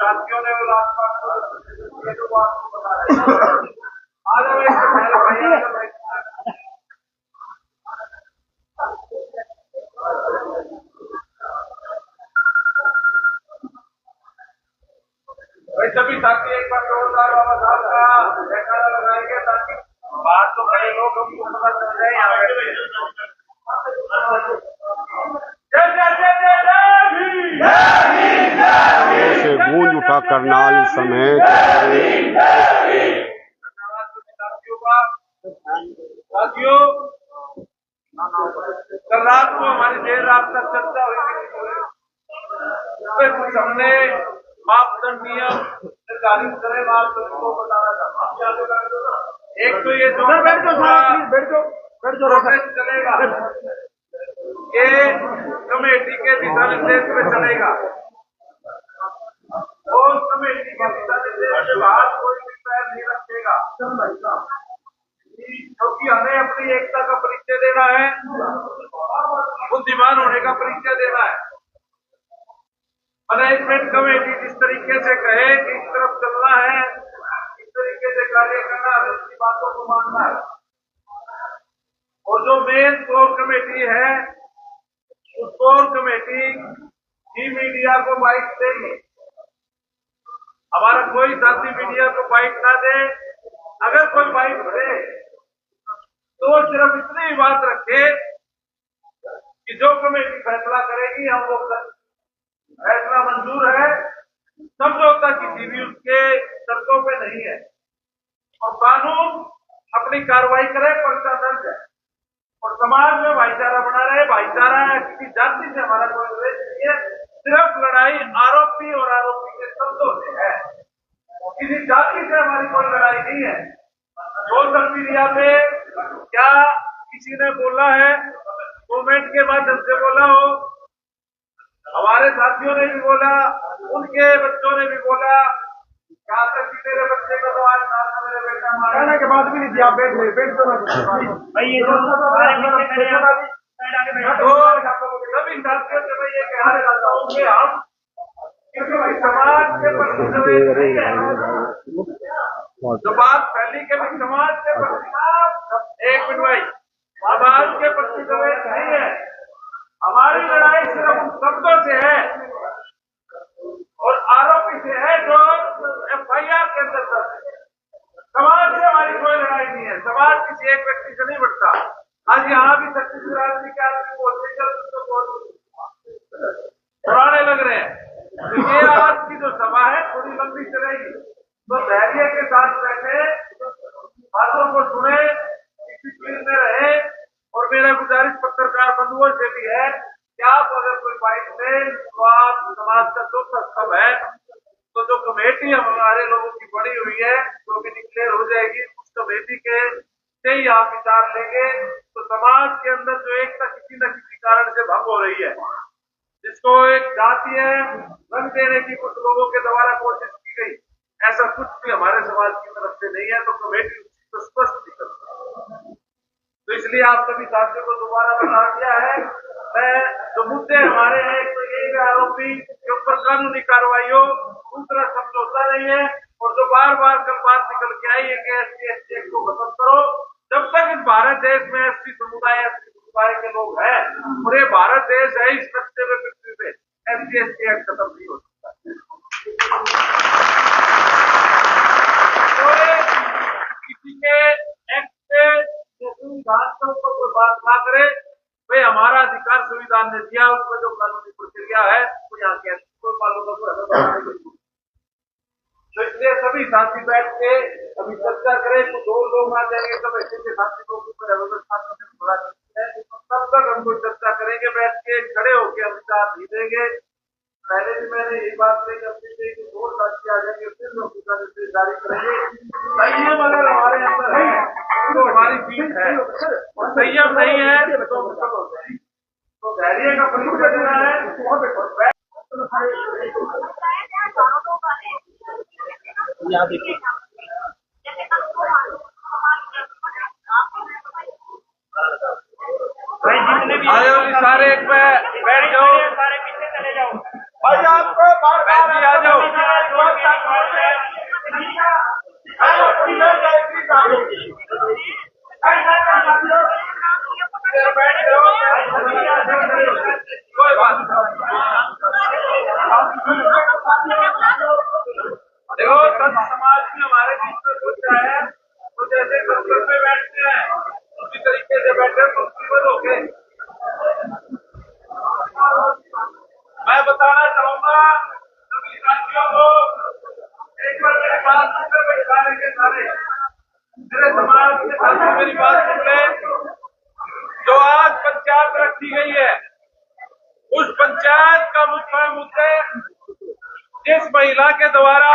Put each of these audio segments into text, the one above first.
साथियों ने आपको बता रहे भाई सभी साथी एक बार जोरदार बाबा साहब का जयकारा लगाएंगे ताकि बाहर तो खड़े लोग हमको पता चल जाए यहाँ से गूंज उठा करनाल समेत साथियों कल रात को हमारी देर रात तक चर्चा हुई कुछ हमने मापदंड नियम निर्धारित करे मापदंड को बताना चाहता हूँ। एक तो ये जो प्रोसेस चलेगा ये कमेटी के दिशा निर्देश में चलेगा और कमेटी के दिशा निर्देश के बाद कोई भी पैर नहीं रखेगा क्योंकि हमें अपनी एकता का परिचय देना है, बुद्धिमान होने का परिचय देना है। मैनेजमेंट कमेटी जिस तरीके से कहे कि इस तरफ चलना है, इस तरीके से कार्य करना है, उसकी बातों को मानना है। और जो मेन कोर कमेटी है उस कोर कमेटी ही मीडिया को बाइट देगी। हमारा कोई साथी मीडिया को बाइट ना दे, अगर कोई बाइट दे तो सिर्फ इतनी ही बात रखे कि जो कमेटी फैसला करेगी हम वो फैसला मंजूर है, समझौता किसी भी उसके शर्तों पे नहीं है और कानून अपनी कार्रवाई करे, पर्चा दर्ज है और समाज में भाईचारा बना रहे। भाईचारा किसी जाति से हमारा कोई उद्देश्य नहीं है, सिर्फ लड़ाई आरोपी और आरोपी के शब्दों से है, किसी जाति से हमारी कोई लड़ाई नहीं है। सोशल मीडिया पे क्या किसी ने बोला है, कमेंट के माध्यम से बोला हो, हमारे साथियों ने भी बोला, उनके बच्चों ने भी बोला, यहाँ तक कि मेरे बच्चे को तो आज साथ मेरे बेटा मारने के बाद भी नहीं दिया। बैठ तो सभी साथियों से मैं ये कहना चाहता हूँ कि हम किसी समाज के प्रति नहीं है, जो बात फैली के भी समाज के प्रति, एक मिनट भाई, समाज के प्रति नहीं है। हमारी लड़ाई सिर्फ उन शब्दों से है और आरोपी से है जो FIR के अंदर है। समाज से हमारी कोई लड़ाई नहीं है, समाज किसी एक व्यक्ति से नहीं बढ़ता। आज यहाँ भी 36 राशि के आदमी बोलते पुराने लग रहे हैं, तो ये आज की जो सभा है थोड़ी लंबी चलेगी, तो धैर्य के साथ बैठे, बातों को सुने, डिसिप्लिन में रहे। और मेरा गुजारिश पत्रकार बंधुओं से भी है कि आप अगर कोई बाइट दें तो आप समाज का जो स्तंभ है, तो जो कमेटी हमारे लोगों की बड़ी हुई है जो भी डिक्लेयर हो जाएगी, उस कमेटी के से ही आप विचार लेंगे तो समाज के अंदर जो एकता किसी न किसी कारण से भंग हो रही है, जिसको एक जातीय रंग देने की कुछ लोगों के द्वारा कोशिश की गई, ऐसा कुछ भी हमारे समाज की तरफ से नहीं है। तो कमेटी तो स्पष्ट भी करता है, तो इसलिए आप सभी साथियों को दोबारा बता दिया है। मैं जो मुद्दे हमारे हैं, तो यही आरोपी के ऊपर कानूनी कार्रवाई हो, दूसरा समझौता नहीं है। और जो बार बार कल बात निकल के आई है कि SC/ST एक्ट को खत्म करो, जब तक इस भारत देश में SC समुदाय के लोग हैं और ये भारत देश है, इस रस्ते में पृथ्वी पे SC/ST एक्ट खत्म नहीं हो सकता। तो किसी के एक्ट से संविधान के ऊपर कोई बात ना करे, भाई हमारा अधिकार संविधान ने दिया, उसमें जो कानूनी प्रक्रिया है वो यहाँ के कोई पालों का तो इसलिए सभी साथी बैठ के अभी चर्चा करें। कुछ और लोग आ जाएंगे, सब ऐसे के साथी लोग व्यवस्था थोड़ा है, तब तक हम कोई चर्चा करेंगे बैठ के, खड़े होकर हम विचार नहीं देंगे। पहले भी मैंने यही बात कही कि दो साथी आ जाएंगे, फिर लोग जारी करेंगे। संयम अगर हमारे अंदर है तो हमारी जीत है, और संयम नहीं है तो मुश्किल हो जाएगी। तो धैर्य का परिचय देना है। यहाँ देखिए आगे वाली सारे एक पे बैठ जाओ, सारे पीछे चले जाओ। भाई आपको बहन जी आ जाओ। कोई बात देखो, संत समाज में हमारे बीच में कुछ है तो जैसे संसद में बैठते हैं उसी तरीके से बैठे मुस्लिम होके। मैं बताना चाहूंगा सभी साथियों को, एक बार मेरी बात सुनकर बैठा लेंगे सारे मेरे समाज के साथी, मेरी बात सुन ले। जो आज पंचायत रखी गई है उस पंचायत का मुख्य मुद्दे जिस महिला के द्वारा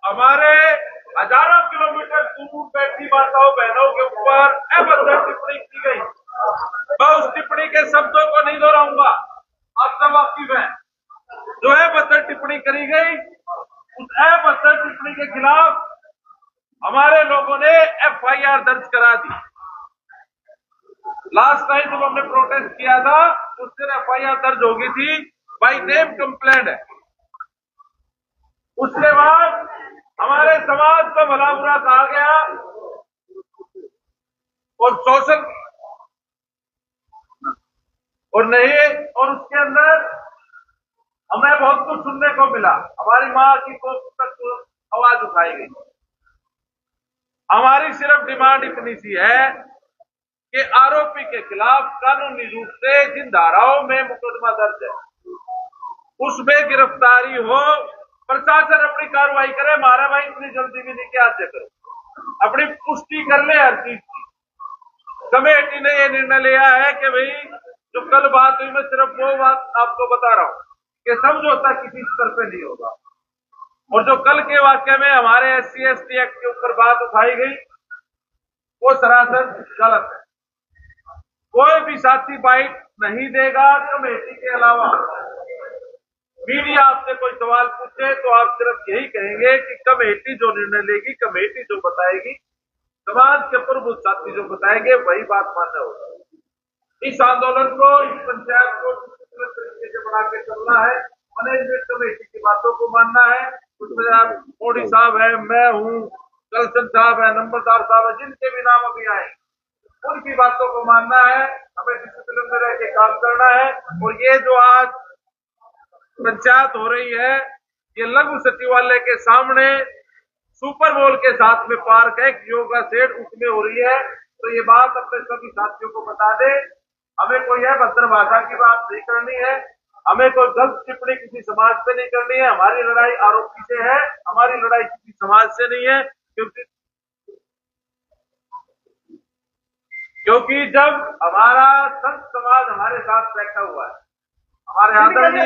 हमारे हजारों किलोमीटर दूर बैठी माताओं बहनों के ऊपर अभद्र टिप्पणी की गई, मैं उस टिप्पणी के शब्दों को नहीं दोहराऊंगा, आप सब वाकिफ हैं। जो अभद्र टिप्पणी करी गई उस अभद्र टिप्पणी के खिलाफ हमारे लोगों ने FIR दर्ज करा दी। लास्ट टाइम जब हमने प्रोटेस्ट किया था उस दिन FIR दर्ज हो गई थी, बाई नेम कंप्लेंट है। उसके बाद हमारे समाज को भला बुरा कहा गया और शोषण और नहीं, और उसके अंदर हमें बहुत कुछ सुनने को मिला। हमारी माँ की कोख तक आवाज उठाई गई। हमारी सिर्फ डिमांड इतनी सी है कि आरोपी के खिलाफ कानूनी रूप से जिन धाराओं में मुकदमा दर्ज है उसमें गिरफ्तारी हो, प्रशासन अपनी कार्रवाई करे। हमारा भाई इतनी जल्दी भी नहीं कि आज से करो, अपनी पुष्टि कर ले हर चीज की। कमेटी ने यह निर्णय लिया है कि भाई जो कल बात हुई, मैं सिर्फ वो बात आपको बता रहा हूं कि समझौता किसी स्तर पे नहीं होगा। और जो कल के वाक्य में हमारे SC ST एक्ट के ऊपर बात उठाई गई वो सरासर गलत है। कोई भी साथी बाइट नहीं देगा कमेटी के अलावा। मीडिया आपसे कोई सवाल पूछे तो आप सिर्फ यही कहेंगे कि कमेटी जो निर्णय लेगी, कमेटी जो बताएगी, समाज के प्रबुद्ध साथी जो बताएंगे वही बात मान्य होगा। इस आंदोलन को, इस पंचायत को किस तरीके से बना के चलना है, मैनेजमेंट कमेटी की बातों को मानना है। उसमें आप मोदी साहब है, मैं हूँ, कलसन साहब है, नंबरदार साहब है, जिनके भी नाम अभी आए उनकी बातों को मानना है। हमें डिसिप्लिन में रह के काम करना है। और ये जो आज पंचायत हो रही है ये लघु सचिवालय के सामने सुपर बोल के साथ में पार्क है, योगा सेट, उसमें हो रही है। तो ये बात अपने सभी साथियों को बता दे। हमें कोई है भद्र भाषा की बात नहीं करनी है, हमें कोई गलत टिप्पणी किसी समाज से नहीं करनी है। हमारी लड़ाई आरोपी से है, हमारी लड़ाई किसी समाज से नहीं है। क्योंकि जब हमारा संत समाज हमारे साथ बैठा हुआ है, हमारे आदरणीय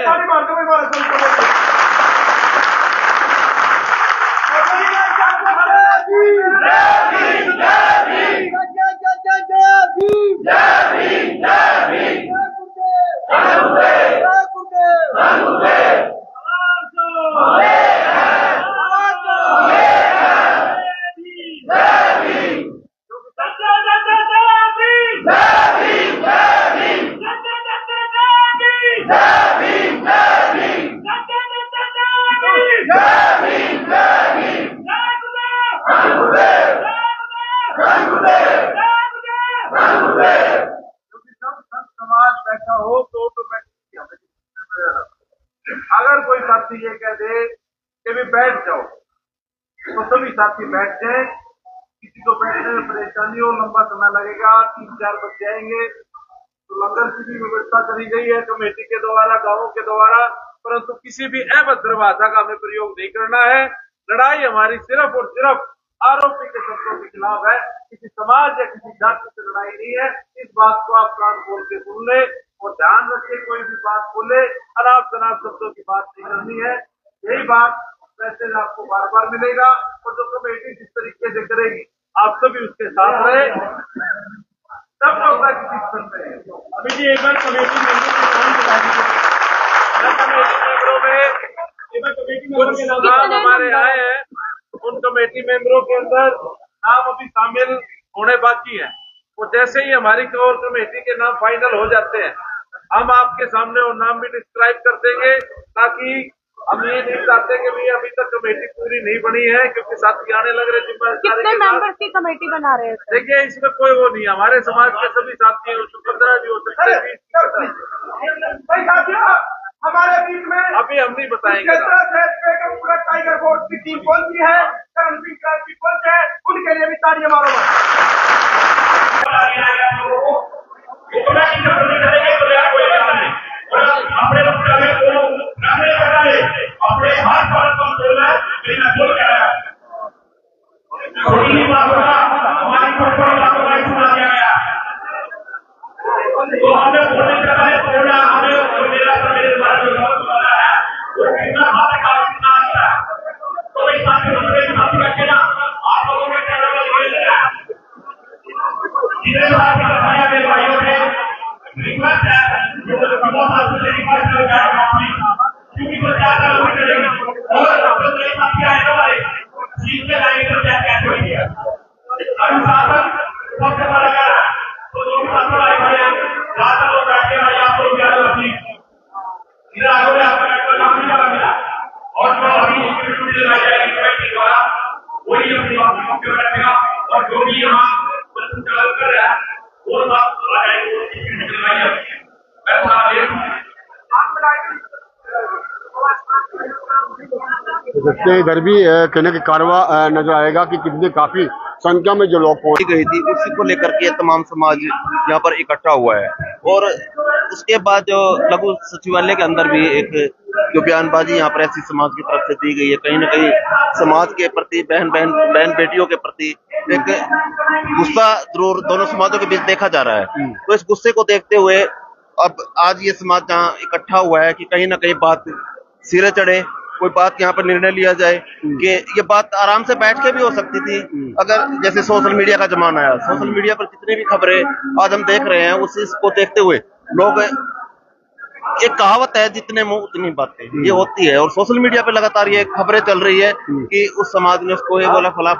समाज बैठा हो तो ऑटोमेटिकली अगर कोई साथी ये कह दे कि भी बैठ जाओ तो सभी साथी बैठ जाए। किसी को बैठने में परेशानी हो, लंबा समय लगेगा, 3-4 बज जाएंगे, तो लंगर की भी व्यवस्था करी गई है कमेटी के द्वारा, गांवों के द्वारा। परंतु किसी भी अभद्र भाषा का हमें प्रयोग नहीं करना है। लड़ाई हमारी सिर्फ और सिर्फ आरोपी के शब्दों के खिलाफ है, किसी समाज या किसी जाति से लड़ाई नहीं है। इस बात को आप कान खोल के सुन ले और ध्यान रखिए, कोई भी बात बोले अनाप शनाप शब्दों की बात नहीं करनी है। यही बात मैसेज आपको बार बार मिलेगा और जो कमेटी जिस तरीके से करेगी आप सभी उसके साथ रहे, तब होगा किसी स्तर पे। अभी जी एक बार कमेटी मेंबरों में कुछ नाम हमारे आए हैं, उन कमेटी मेंबरों के अंदर नाम अभी शामिल होने बाकी है। वो जैसे ही हमारी कोर कमेटी के नाम फाइनल हो जाते हैं, हम आपके सामने वो नाम भी डिस्क्राइब कर देंगे, ताकि हम ये नहीं चाहते कि भाई अभी तक कमेटी पूरी नहीं बनी है, क्योंकि साथी आने लग रहे जिम्मेदारी कितने के साथ। मेंबर्स की कमेटी बना रहे हैं? देखिए, इसमें कोई वो नहीं है, हमारे समाज के सभी साथी हैं, उसमें 15 भी हो सकते हैं, 20 भी। हमारे बीच में अभी हम नहीं बताएंगे। पूरा टाइगर फोर्स की टीम कौन सी है, करण सिंह क्रांति कौन से है, उनके लिए भी तालियां मारो। और जो भी यहाँ संचालन कर रहा है वो बात देखते हैं इधर भी कहने की कारवा नजर आएगा कि कितने काफी संख्या में जो लोग पहुंच गई थी, उसी को लेकर के तमाम समाज यहाँ पर इकट्ठा हुआ है। और उसके बाद जो लघु सचिवालय के अंदर भी एक जो बयानबाजी यहाँ पर ऐसी समाज की तरफ से दी गई है, कहीं ना कहीं समाज के प्रति, बहन बेटियों के प्रति एक गुस्सा जरूर दोनों समाजों के बीच देखा जा रहा है। तो इस गुस्से को देखते हुए अब आज ये समाज जहाँ इकट्ठा हुआ है कि कहीं ना कहीं बात सिरे चढ़े, कोई बात यहाँ पर निर्णय लिया जाए कि ये बात आराम से बैठ के भी हो सकती थी अगर जैसे सोशल मीडिया का जमाना है। सोशल मीडिया पर जितनी भी खबरें आज हम देख रहे हैं, उसी को देखते हुए लोग, एक कहावत है जितने मुंह उतनी बातें, ये होती है। और सोशल मीडिया पे लगातार ये खबरें चल रही है कि उस समाज ने उसको ये बोला, फला